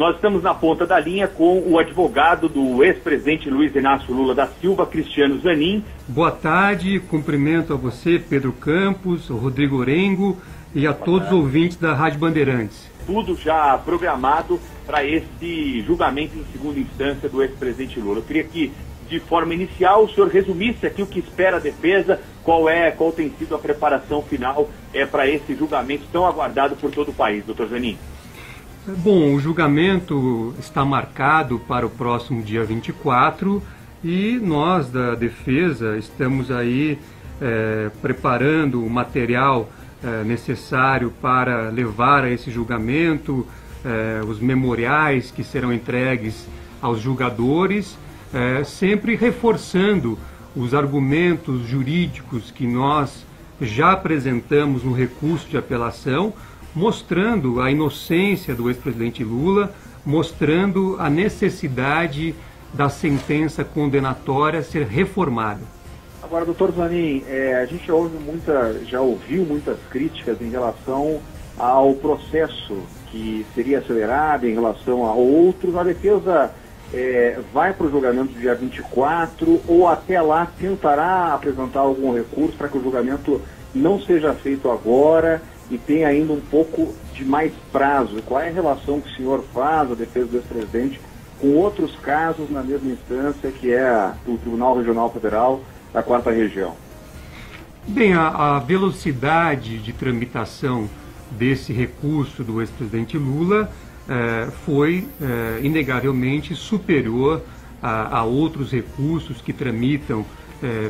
Nós estamos na ponta da linha com o advogado do ex-presidente Luiz Inácio Lula da Silva, Cristiano Zanin. Boa tarde, cumprimento a você, Pedro Campos, o Rodrigo Orengo e a todos os ouvintes da Rádio Bandeirantes. Tudo já programado para esse julgamento em segunda instância do ex-presidente Lula. Eu queria que, de forma inicial, o senhor resumisse aqui o que espera a defesa, qual tem sido a preparação final para esse julgamento tão aguardado por todo o país, doutor Zanin. Bom, o julgamento está marcado para o próximo dia 24 e nós da defesa estamos aí preparando o material necessário para levar a esse julgamento, os memoriais que serão entregues aos julgadores, sempre reforçando os argumentos jurídicos que nós já apresentamos no recurso de apelação, mostrando a inocência do ex-presidente Lula, mostrando a necessidade da sentença condenatória ser reformada. Agora, doutor Zanin, a gente já ouviu muitas críticas em relação ao processo que seria acelerado, em relação a outros. A defesa vai para o julgamento do dia 24 ou até lá tentará apresentar algum recurso para que o julgamento não seja feito agora e tem ainda um pouco de mais prazo. Qual é a relação que o senhor faz, a defesa do ex-presidente, com outros casos na mesma instância, que é o Tribunal Regional Federal da 4ª Região? Bem, a velocidade de tramitação desse recurso do ex-presidente Lula foi inegavelmente superior a outros recursos que tramitam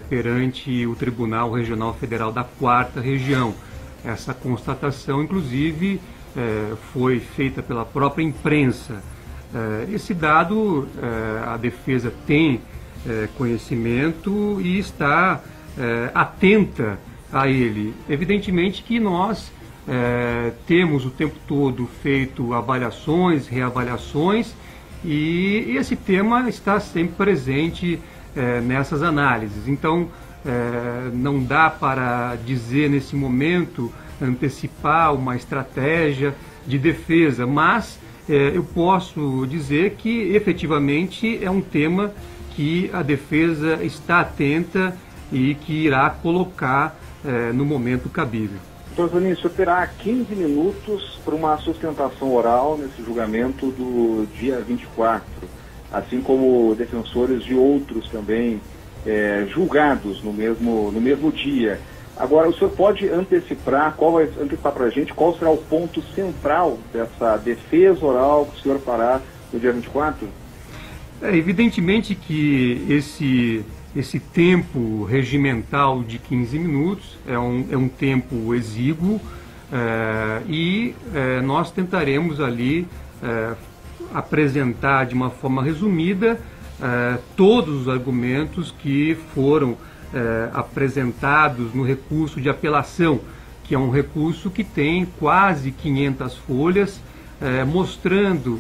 perante o Tribunal Regional Federal da 4ª Região. Essa constatação, inclusive, foi feita pela própria imprensa. Esse dado a defesa tem conhecimento e está atenta a ele. Evidentemente que nós temos o tempo todo feito avaliações, reavaliações, e esse tema está sempre presente nessas análises. Então, não dá para dizer nesse momento, antecipar uma estratégia de defesa, mas eu posso dizer que efetivamente é um tema que a defesa está atenta e que irá colocar no momento cabível. Doutor Zanin, o senhor terá 15 minutos para uma sustentação oral nesse julgamento do dia 24, assim como defensores de outros também julgados no mesmo dia. Agora, o senhor pode antecipar para a gente qual será o ponto central dessa defesa oral que o senhor fará no dia 24? Evidentemente que esse tempo regimental de 15 minutos é um tempo exíguo e nós tentaremos ali apresentar de uma forma resumida todos os argumentos que foram apresentados no recurso de apelação, que é um recurso que tem quase 500 folhas, mostrando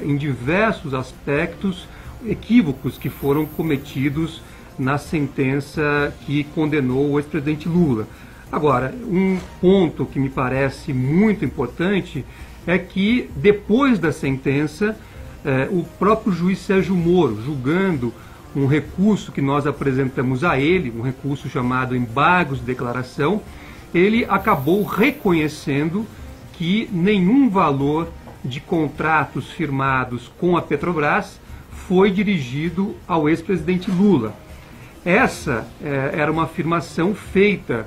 em diversos aspectos equívocos que foram cometidos na sentença que condenou o ex-presidente Lula. Agora, um ponto que me parece muito importante é que depois da sentença, o próprio juiz Sérgio Moro, julgando um recurso que nós apresentamos a ele, um recurso chamado embargos de declaração, ele acabou reconhecendo que nenhum valor de contratos firmados com a Petrobras foi dirigido ao ex-presidente Lula. Essa era uma afirmação feita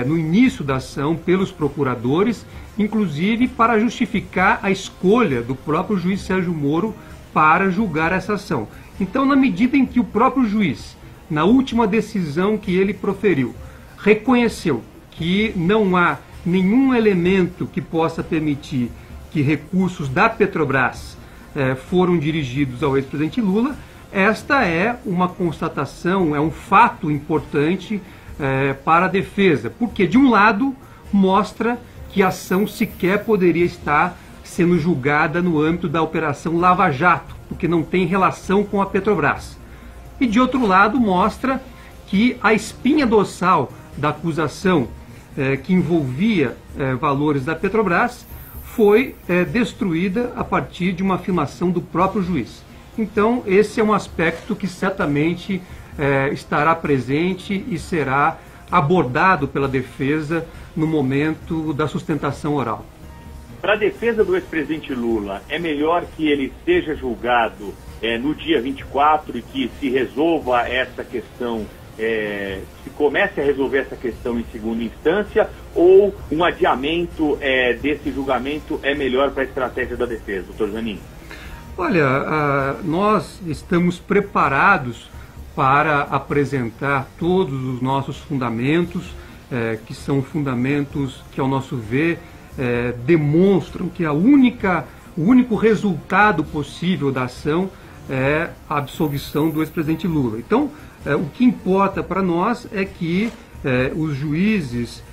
no início da ação pelos procuradores, inclusive para justificar a escolha do próprio juiz Sérgio Moro para julgar essa ação. Então, na medida em que o próprio juiz, na última decisão que ele proferiu, reconheceu que não há nenhum elemento que possa permitir que recursos da Petrobras foram dirigidos ao ex-presidente Lula, esta é uma constatação, é um fato importante para a defesa, porque de um lado mostra que a ação sequer poderia estar sendo julgada no âmbito da Operação Lava Jato, porque não tem relação com a Petrobras. E de outro lado mostra que a espinha dorsal da acusação que envolvia valores da Petrobras foi destruída a partir de uma afirmação do próprio juiz. Então, esse é um aspecto que certamente estará presente e será abordado pela defesa no momento da sustentação oral. Para a defesa do ex-presidente Lula, é melhor que ele seja julgado no dia 24 e que se resolva essa questão, se comece a resolver essa questão em segunda instância, ou um adiamento desse julgamento é melhor para a estratégia da defesa, doutor Zanin? Olha, nós estamos preparados para apresentar todos os nossos fundamentos, que são fundamentos que, ao nosso ver, demonstram que o único resultado possível da ação é a absolvição do ex-presidente Lula. Então, o que importa para nós é que os juízes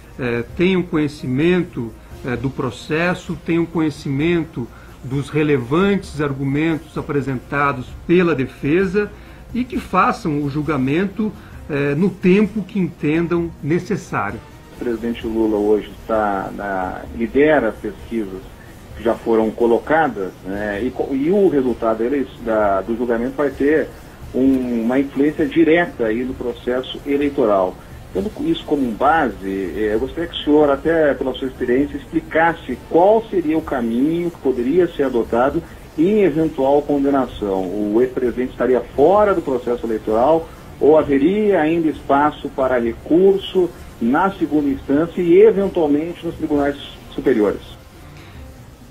tenham conhecimento do processo, tenham conhecimento dos relevantes argumentos apresentados pela defesa e que façam o julgamento no tempo que entendam necessário. O presidente Lula hoje lidera as pesquisas que já foram colocadas, né, e o resultado do julgamento vai ter uma influência direta aí no processo eleitoral. Tendo isso como base, eu gostaria que o senhor, até pela sua experiência, explicasse qual seria o caminho que poderia ser adotado em eventual condenação. O ex-presidente estaria fora do processo eleitoral ou haveria ainda espaço para recurso na segunda instância e, eventualmente, nos tribunais superiores?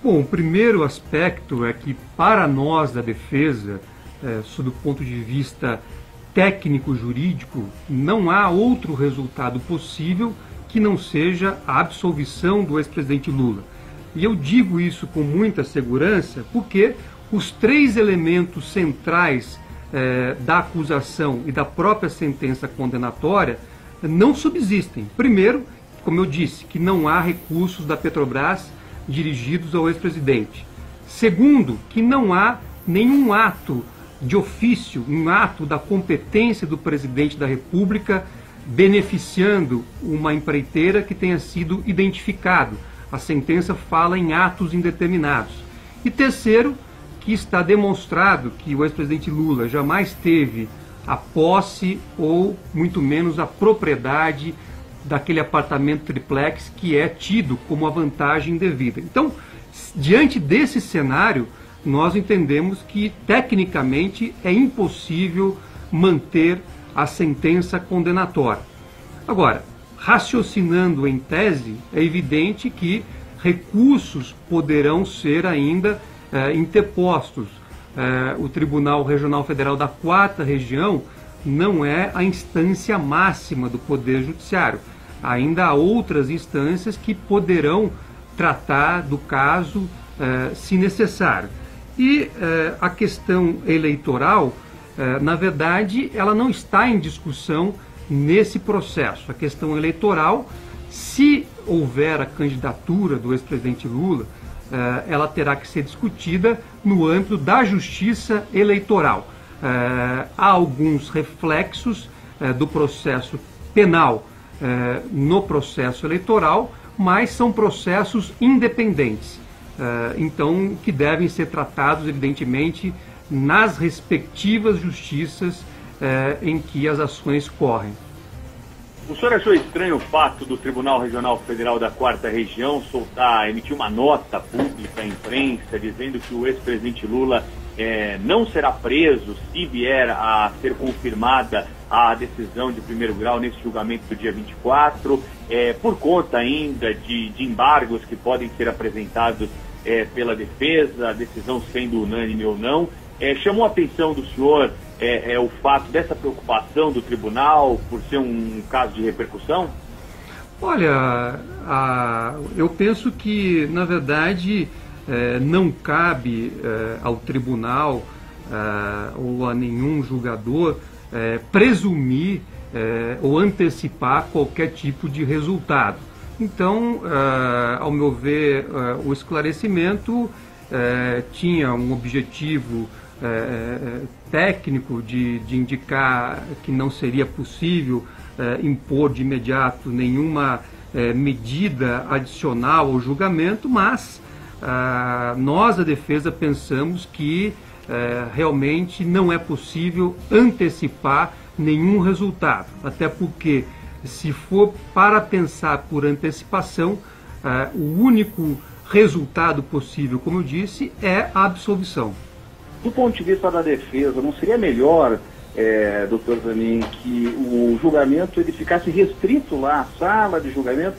Bom, o primeiro aspecto é que, para nós da defesa, sob o ponto de vista técnico-jurídico, não há outro resultado possível que não seja a absolvição do ex-presidente Lula. E eu digo isso com muita segurança porque os três elementos centrais da acusação e da própria sentença condenatória não subsistem. Primeiro, como eu disse, que não há recursos da Petrobras dirigidos ao ex-presidente. Segundo, que não há nenhum ato de ofício, um ato da competência do presidente da República beneficiando uma empreiteira que tenha sido identificado. A sentença fala em atos indeterminados. E terceiro, que está demonstrado que o ex-presidente Lula jamais teve a posse ou muito menos a propriedade daquele apartamento triplex que é tido como a vantagem devida. Então, diante desse cenário, nós entendemos que tecnicamente é impossível manter a sentença condenatória. Agora, raciocinando em tese, é evidente que recursos poderão ser ainda interpostos. O Tribunal Regional Federal da 4ª Região não é a instância máxima do Poder Judiciário. Ainda há outras instâncias que poderão tratar do caso se necessário. E a questão eleitoral, na verdade, ela não está em discussão nesse processo. A questão eleitoral, se houver a candidatura do ex-presidente Lula, ela terá que ser discutida no âmbito da justiça eleitoral. Há alguns reflexos do processo penal no processo eleitoral, mas são processos independentes. Então, que devem ser tratados, evidentemente, nas respectivas justiças em que as ações correm. O senhor achou estranho o fato do Tribunal Regional Federal da 4ª Região emitir uma nota pública à imprensa dizendo que o ex-presidente Lula não será preso se vier a ser confirmada a decisão de primeiro grau nesse julgamento do dia 24, por conta ainda de embargos que podem ser apresentados pela defesa, a decisão sendo unânime ou não? Chamou a atenção do senhor o fato dessa preocupação do tribunal por ser um caso de repercussão? Olha, eu penso que, na verdade, não cabe ao tribunal ou a nenhum julgador presumir ou antecipar qualquer tipo de resultado. Então, ao meu ver, o esclarecimento tinha um objetivo técnico de indicar que não seria possível impor de imediato nenhuma medida adicional ao julgamento, mas nós, da defesa, pensamos que realmente não é possível antecipar nenhum resultado, até porque, se for para pensar por antecipação, o único resultado possível, como eu disse, é a absolvição. Do ponto de vista da defesa, não seria melhor, doutor Zanin, que o julgamento ele ficasse restrito lá, à sala de julgamento,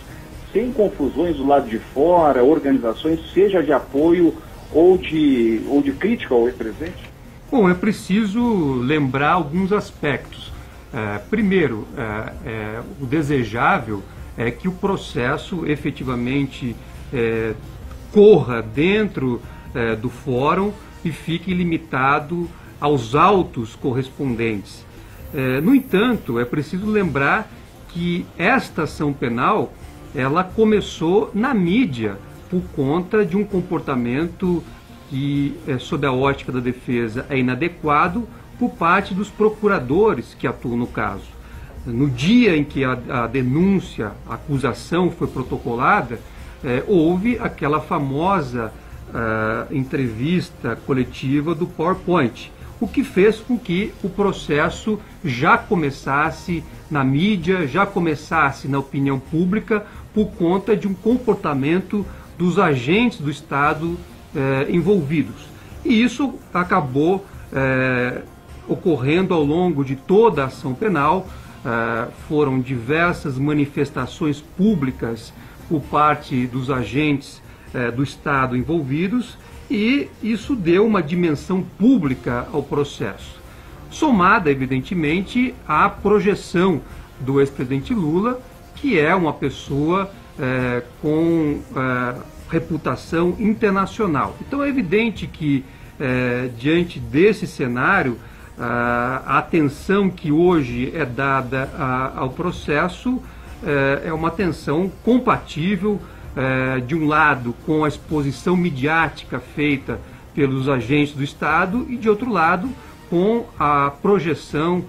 sem confusões do lado de fora, organizações, seja de apoio ou de crítica ao ex-presidente? Bom, é preciso lembrar alguns aspectos. Primeiro, o desejável é que o processo efetivamente corra dentro do fórum e fique limitado aos autos correspondentes. No entanto, é preciso lembrar que esta ação penal ela começou na mídia por conta de um comportamento que, sob a ótica da defesa, é inadequado por parte dos procuradores que atuam no caso. No dia em que a denúncia, a acusação foi protocolada, houve aquela famosa entrevista coletiva do PowerPoint, o que fez com que o processo já começasse na mídia, já começasse na opinião pública, por conta de um comportamento dos agentes do Estado envolvidos. E isso acabou ocorrendo ao longo de toda a ação penal. Foram diversas manifestações públicas por parte dos agentes do Estado envolvidos, e isso deu uma dimensão pública ao processo, somada, evidentemente, à projeção do ex-presidente Lula, que é uma pessoa com reputação internacional. Então é evidente que, diante desse cenário, a atenção que hoje é dada ao processo é uma atenção compatível, de um lado, com a exposição midiática feita pelos agentes do Estado, e de outro lado, com a projeção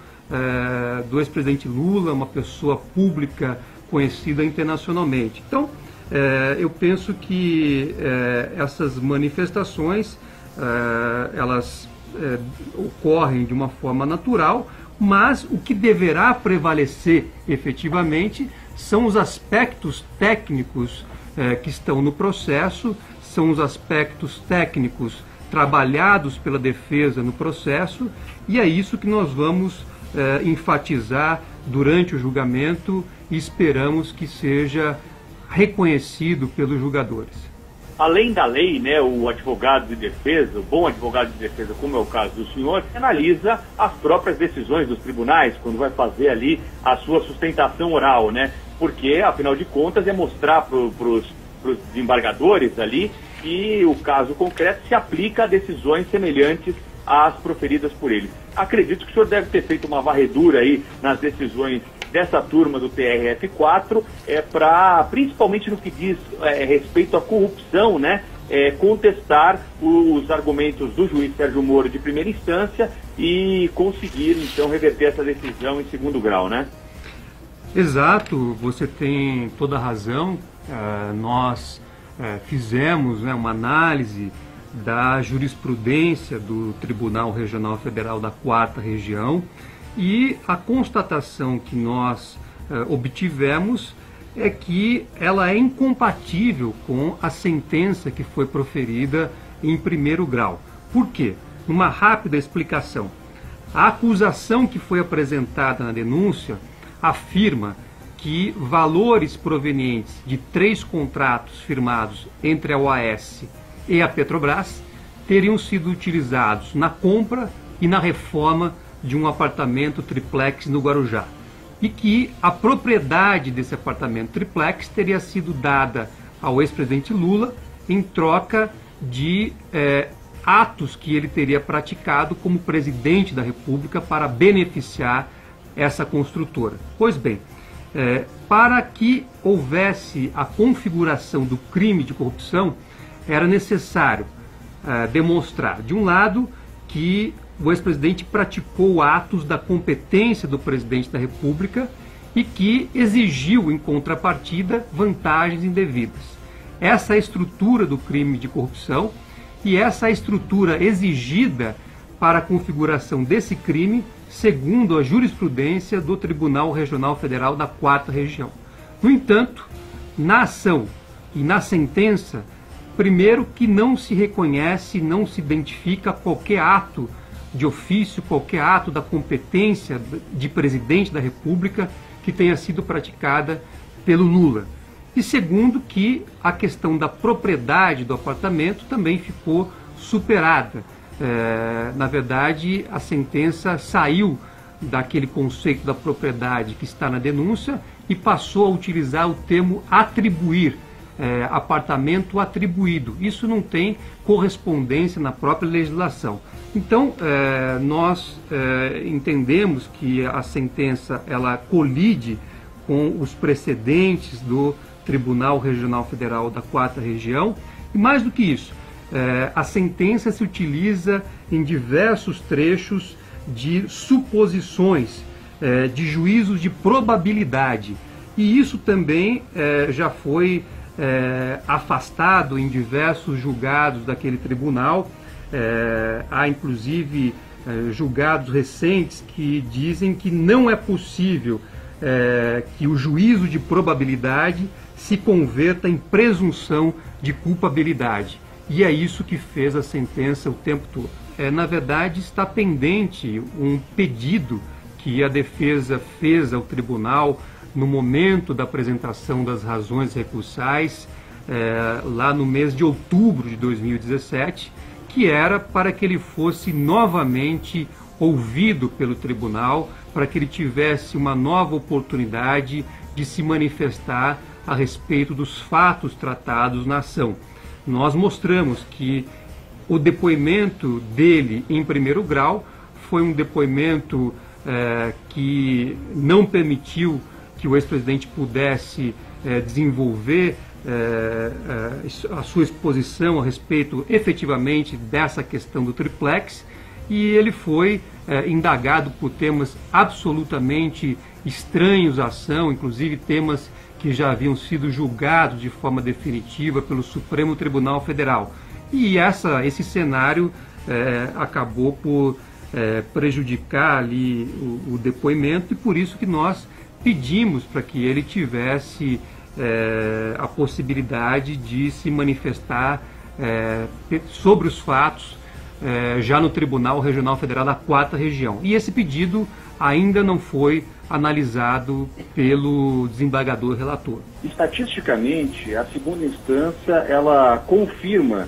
do ex-presidente Lula, uma pessoa pública conhecida internacionalmente. Então, eu penso que essas manifestações elas ocorrem de uma forma natural, mas o que deverá prevalecer efetivamente são os aspectos técnicos que estão no processo, são os aspectos técnicos trabalhados pela defesa no processo, e é isso que nós vamos enfatizar durante o julgamento e esperamos que seja reconhecido pelos julgadores. Além da lei, né, o advogado de defesa, o bom advogado de defesa, como é o caso do senhor, analisa as próprias decisões dos tribunais quando vai fazer ali a sua sustentação oral, né? Porque, afinal de contas, é mostrar para os desembargadores ali que o caso concreto se aplica a decisões semelhantes às proferidas por ele. Acredito que o senhor deve ter feito uma varredura aí nas decisões dessa turma do TRF4, principalmente no que diz respeito à corrupção, né? Contestar os argumentos do juiz Sérgio Moro de primeira instância e conseguir, então, reverter essa decisão em segundo grau, né? Exato, você tem toda a razão. Nós fizemos, né, uma análise da jurisprudência do Tribunal Regional Federal da 4ª Região, e a constatação que nós obtivemos é que ela é incompatível com a sentença que foi proferida em primeiro grau. Por quê? Uma rápida explicação. A acusação que foi apresentada na denúncia afirma que valores provenientes de 3 contratos firmados entre a OAS e a Petrobras teriam sido utilizados na compra e na reforma de um apartamento triplex no Guarujá, e que a propriedade desse apartamento triplex teria sido dada ao ex-presidente Lula em troca de atos que ele teria praticado como presidente da República para beneficiar essa construtora. Pois bem, para que houvesse a configuração do crime de corrupção, era necessário demonstrar, de um lado, que o ex-presidente praticou atos da competência do presidente da República e que exigiu, em contrapartida, vantagens indevidas. essa é a estrutura do crime de corrupção e essa é a estrutura exigida para a configuração desse crime, segundo a jurisprudência do Tribunal Regional Federal da 4ª Região. No entanto, na ação e na sentença, primeiro que não se reconhece, não se identifica qualquer ato de ofício, qualquer ato da competência de presidente da República que tenha sido praticada pelo Lula. E segundo que a questão da propriedade do apartamento também ficou superada. Na verdade, a sentença saiu daquele conceito da propriedade que está na denúncia e passou a utilizar o termo atribuir, apartamento atribuído. Isso não tem correspondência na própria legislação. Então, nós entendemos que a sentença ela colide com os precedentes do Tribunal Regional Federal da 4ª Região e mais do que isso, a sentença se utiliza em diversos trechos de suposições, de juízos de probabilidade. E isso também já foi afastado em diversos julgados daquele tribunal. Há inclusive julgados recentes que dizem que não é possível que o juízo de probabilidade se converta em presunção de culpabilidade. E é isso que fez a sentença o tempo todo. Na verdade, está pendente um pedido que a defesa fez ao tribunal no momento da apresentação das razões recursais, lá no mês de outubro de 2017, que era para que ele fosse novamente ouvido pelo tribunal, para que ele tivesse uma nova oportunidade de se manifestar a respeito dos fatos tratados na ação. Nós mostramos que o depoimento dele em primeiro grau foi um depoimento que não permitiu que o ex-presidente pudesse desenvolver a sua exposição a respeito efetivamente dessa questão do triplex, e ele foi indagado por temas absolutamente estranhos à ação, inclusive temas que já haviam sido julgados de forma definitiva pelo Supremo Tribunal Federal. E esse cenário acabou por prejudicar ali o depoimento, e por isso que nós pedimos para que ele tivesse a possibilidade de se manifestar sobre os fatos já no Tribunal Regional Federal da 4ª Região. E esse pedido ainda não foi analisado pelo desembargador relator. Estatisticamente, a segunda instância ela confirma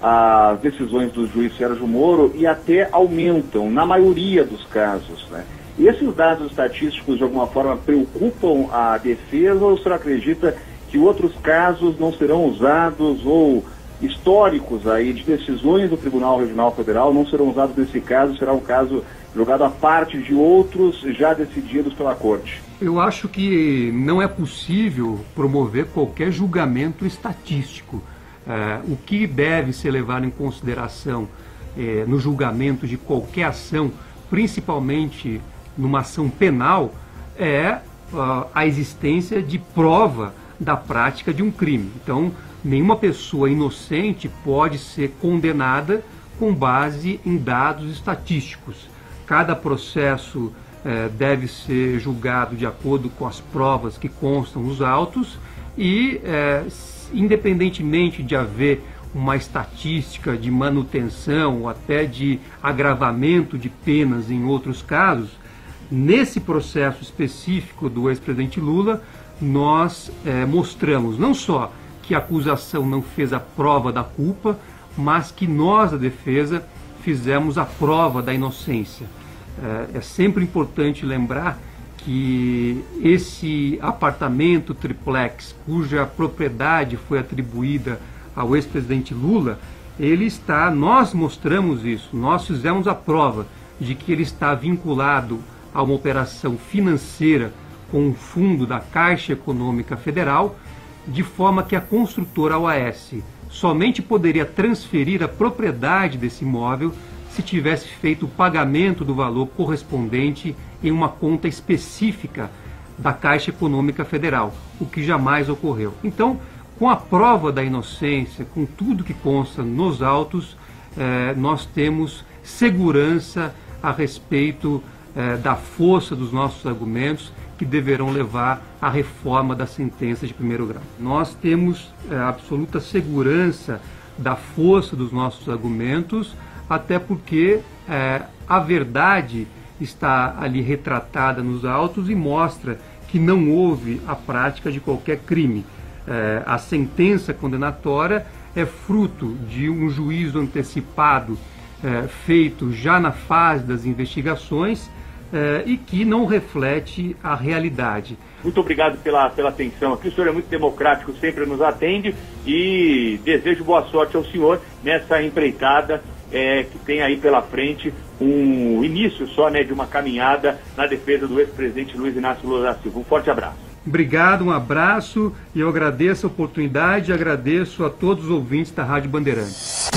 as decisões do juiz Sérgio Moro e até aumentam na maioria dos casos, né? E esses dados estatísticos de alguma forma preocupam a defesa, ou o senhor acredita que outros casos não serão usados, ou históricos aí de decisões do Tribunal Regional Federal não serão usados nesse caso, será um caso jogado à parte de outros já decididos pela Corte? Eu acho que não é possível promover qualquer julgamento estatístico. O que deve ser levado em consideração no julgamento de qualquer ação, principalmente numa ação penal, é a existência de prova da prática de um crime. Então, nenhuma pessoa inocente pode ser condenada com base em dados estatísticos. Cada processo deve ser julgado de acordo com as provas que constam nos autos e, independentemente de haver uma estatística de manutenção ou até de agravamento de penas em outros casos, nesse processo específico do ex-presidente Lula, nós mostramos não só que a acusação não fez a prova da culpa, mas que nós, a defesa, fizemos a prova da inocência. É sempre importante lembrar que esse apartamento triplex, cuja propriedade foi atribuída ao ex-presidente Lula, nós mostramos isso, nós fizemos a prova de que ele está vinculado a uma operação financeira com um fundo da Caixa Econômica Federal, de forma que a construtora OAS somente poderia transferir a propriedade desse imóvel se tivesse feito o pagamento do valor correspondente em uma conta específica da Caixa Econômica Federal, o que jamais ocorreu. Então, Com a prova da inocência, com tudo que consta nos autos, nós temos segurança a respeito da força dos nossos argumentos que deverão levar à reforma da sentença de primeiro grau. Nós temos absoluta segurança da força dos nossos argumentos, até porque a verdade está ali retratada nos autos e mostra que não houve a prática de qualquer crime. A sentença condenatória é fruto de um juízo antecipado feito já na fase das investigações e que não reflete a realidade. Muito obrigado pela atenção aqui. O senhor é muito democrático, sempre nos atende, e desejo boa sorte ao senhor nessa empreitada que tem aí pela frente um início só, né, de uma caminhada na defesa do ex-presidente Luiz Inácio Lula da Silva. Um forte abraço. Obrigado, um abraço, e eu agradeço a oportunidade e agradeço a todos os ouvintes da Rádio Bandeirantes.